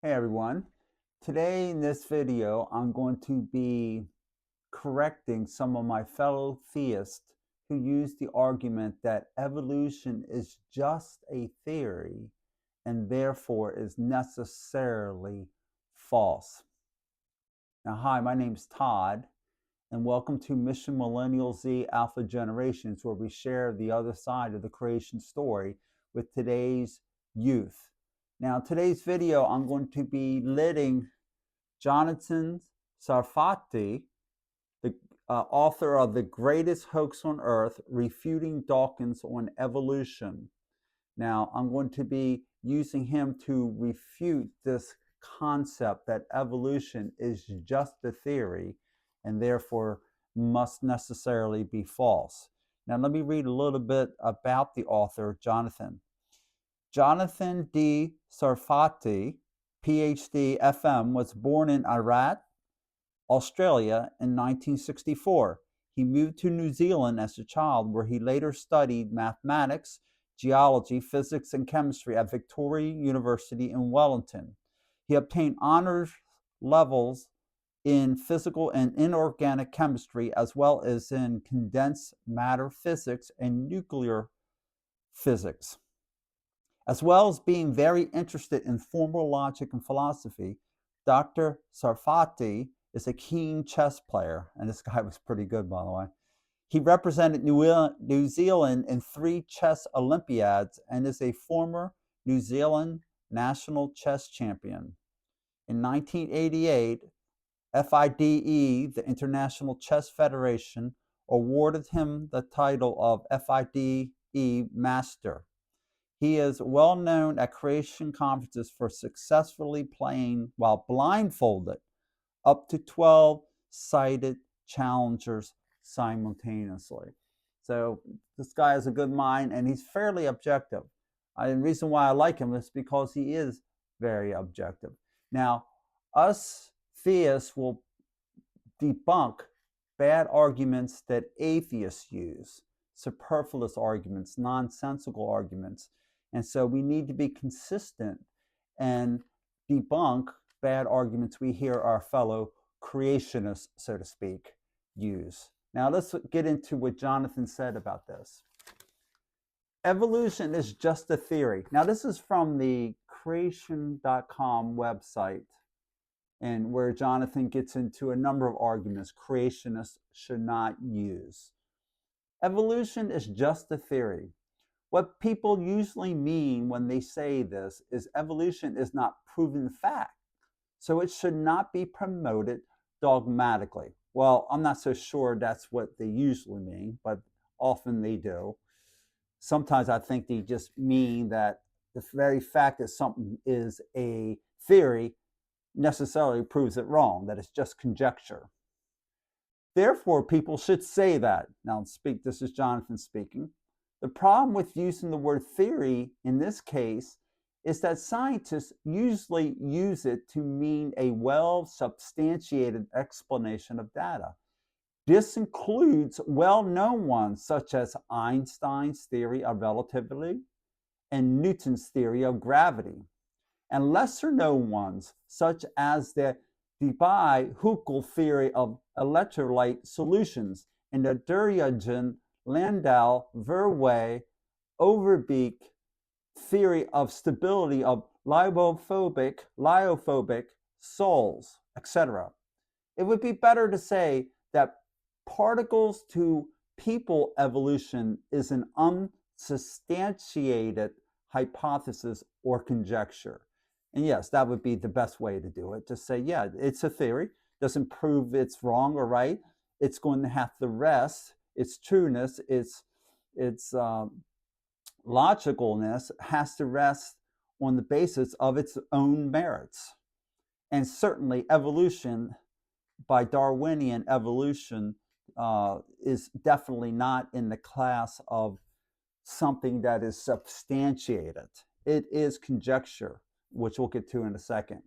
Hey everyone. Today in this video, I'm going to be correcting some of my fellow theists who use the argument that evolution is just a theory and therefore is necessarily false. Now, hi, my name's Todd, and welcome to Mission Millennial Z Alpha Generations, where we share the other side of the creation story with today's youth. Now, today's video, I'm going to be letting Jonathan Sarfati, the author of The Greatest Hoax on Earth, Refuting Dawkins on Evolution. Now, I'm going to be using him to refute this concept that evolution is just a theory and therefore must necessarily be false. Now, let me read a little bit about the author, Jonathan. Jonathan D. Sarfati, PhD, FM, was born in Iraq, Australia in 1964. He moved to New Zealand as a child, where he later studied mathematics, geology, physics, and chemistry at Victoria University in Wellington. He obtained honors levels in physical and inorganic chemistry, as well as in condensed matter physics and nuclear physics. As well as being very interested in formal logic and philosophy, Dr. Sarfati is a keen chess player, and this guy was pretty good, by the way. He represented New Zealand in 3 chess Olympiads and is a former New Zealand national chess champion. In 1988, FIDE, the International Chess Federation, awarded him the title of FIDE Master. He is well known at creation conferences for successfully playing while blindfolded up to 12 sighted challengers simultaneously. So this guy has a good mind and he's fairly objective. The reason why I like him is because he is very objective. Now, us theists will debunk bad arguments that atheists use, superfluous arguments, nonsensical arguments. And so we need to be consistent and debunk bad arguments we hear our fellow creationists, so to speak, use. Now let's get into what Jonathan said about this. Evolution is just a theory. Now this is from the creation.com website, and where Jonathan gets into a number of arguments creationists should not use. Evolution is just a theory. What people usually mean when they say this is evolution is not proven fact, so it should not be promoted dogmatically. Well, I'm not so sure that's what they usually mean, but often they do. Sometimes I think they just mean that the very fact that something is a theory necessarily proves it wrong, that it's just conjecture. Therefore, people should say that. Now, this is Jonathan speaking. The problem with using the word theory in this case is that scientists usually use it to mean a well-substantiated explanation of data. This includes well-known ones such as Einstein's theory of relativity and Newton's theory of gravity, and lesser-known ones such as the Debye-Huckel theory of electrolyte solutions and the Durkheim, Landau, Verwey, Overbeek theory of stability of lyophobic souls, etc. It would be better to say that particles to people evolution is an unsubstantiated hypothesis or conjecture. And yes, that would be the best way to do it. Just say, yeah, it's a theory, doesn't prove it's wrong or right. It's going to have to rest. Its trueness, its logicalness has to rest on the basis of its own merits. And certainly evolution, by Darwinian evolution, is definitely not in the class of something that is substantiated. It is conjecture, which we'll get to in a second.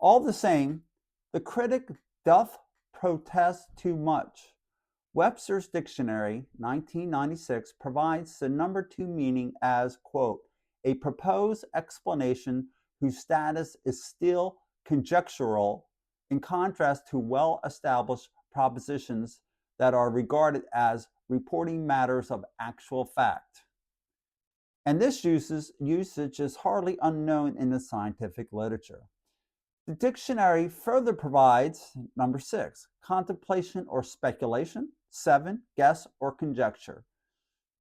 All the same, the critic doth protest too much. Webster's Dictionary, 1996, provides the number 2 meaning as, quote, a proposed explanation whose status is still conjectural, in contrast to well-established propositions that are regarded as reporting matters of actual fact. And this usage is hardly unknown in the scientific literature. The dictionary further provides, number 6, contemplation or speculation, 7, guess or conjecture.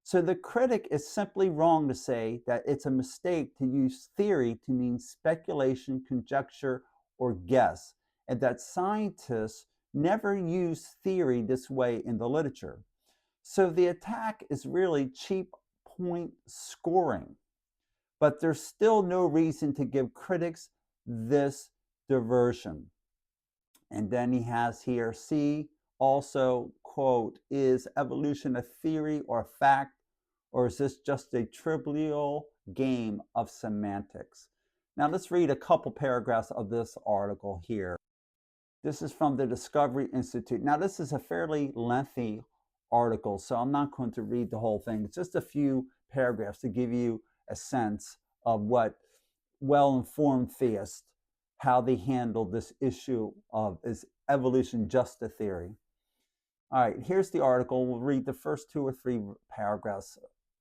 So the critic is simply wrong to say that it's a mistake to use theory to mean speculation, conjecture, or guess, and that scientists never use theory this way in the literature. So the attack is really cheap point scoring, but there's still no reason to give critics this diversion. And then he has here, C, also, quote, is evolution a theory or a fact, or is this just a trivial game of semantics? Now let's read a couple paragraphs of this article here. This is from the Discovery Institute. Now this is a fairly lengthy article, so I'm not going to read the whole thing. It's just a few paragraphs to give you a sense of what well-informed theists, how they handle this issue of, is evolution just a theory? All right, here's the article. We'll read the first 2 or 3 paragraphs.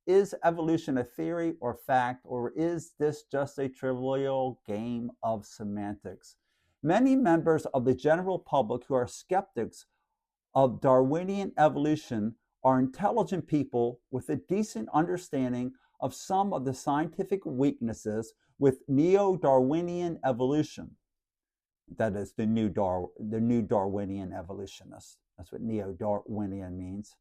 Is evolution a theory or fact, or is this just a trivial game of semantics? Many members of the general public who are skeptics of Darwinian evolution are intelligent people with a decent understanding of some of the scientific weaknesses with neo-Darwinian evolution. That is the new Darwinian evolutionists. That's what neo-Darwinian means.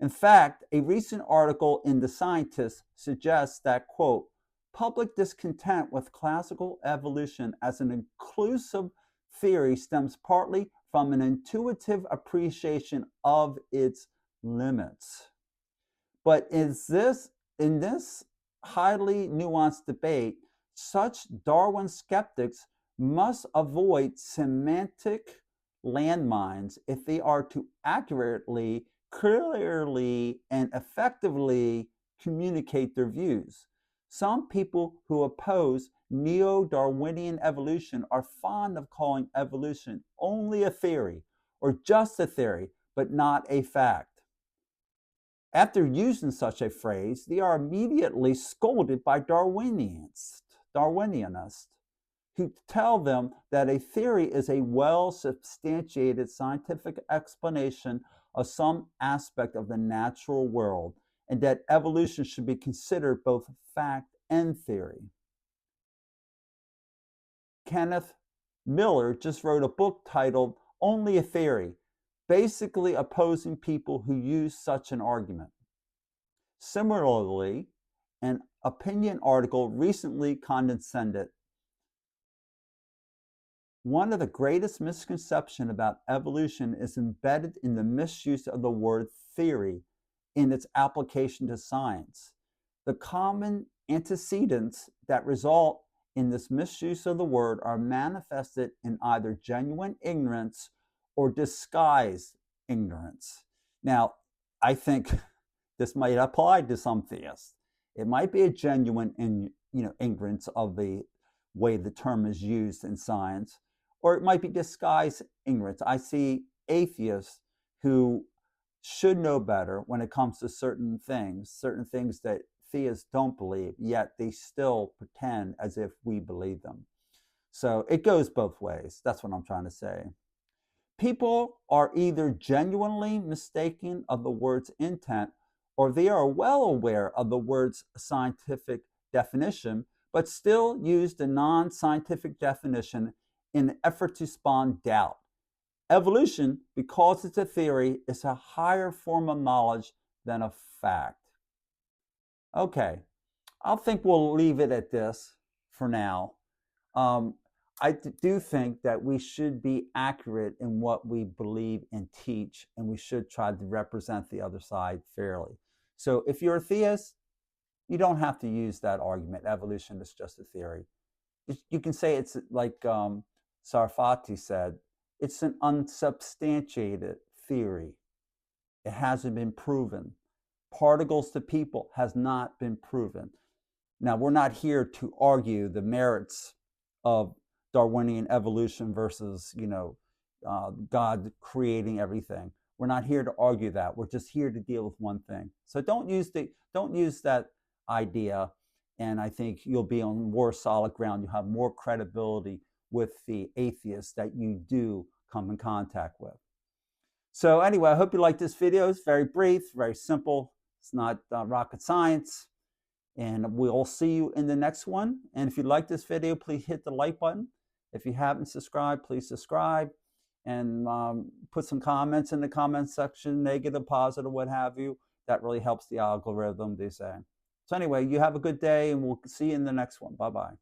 In fact, a recent article in The Scientist suggests that, quote, public discontent with classical evolution as an inclusive theory stems partly from an intuitive appreciation of its limits. But in this highly nuanced debate, such Darwin skeptics must avoid semantic landmines if they are to accurately, clearly, and effectively communicate their views. Some people who oppose neo-Darwinian evolution are fond of calling evolution only a theory or just a theory, but not a fact. After using such a phrase, they are immediately scolded by Darwinianists who tell them that a theory is a well-substantiated scientific explanation of some aspect of the natural world, and that evolution should be considered both fact and theory. Kenneth Miller just wrote a book titled Only a Theory, basically opposing people who use such an argument. Similarly, an opinion article recently condescended. One of the greatest misconceptions about evolution is embedded in the misuse of the word theory in its application to science. The common antecedents that result in this misuse of the word are manifested in either genuine ignorance or disguised ignorance. Now, I think this might apply to some theists. It might be a genuine ignorance of the way the term is used in science, or it might be disguised ignorance. I see atheists who should know better when it comes to certain things that theists don't believe, yet they still pretend as if we believe them. So it goes both ways. That's what I'm trying to say. People are either genuinely mistaken of the word's intent, or they are well aware of the word's scientific definition, but still use the non-scientific definition in an effort to spawn doubt. Evolution, because it's a theory, is a higher form of knowledge than a fact. Okay, I think we'll leave it at this for now. I do think that we should be accurate in what we believe and teach, and we should try to represent the other side fairly. So if you're a theist, you don't have to use that argument. Evolution is just a theory. You can say it's like Sarfati said, it's an unsubstantiated theory. It hasn't been proven. Particles to people has not been proven. Now, we're not here to argue the merits of Darwinian evolution versus, God creating everything. We're not here to argue that. We're just here to deal with one thing. So don't use that idea, and I think you'll be on more solid ground. You'll have more credibility with the atheists that you do come in contact with. So anyway, I hope you like this video. It's very brief, very simple. It's not rocket science. And we'll see you in the next one. And if you like this video, please hit the like button. If you haven't subscribed, please subscribe, and put some comments in the comment section, negative, positive, what have you. That really helps the algorithm, they say. So anyway, you have a good day, and we'll see you in the next one. Bye-bye.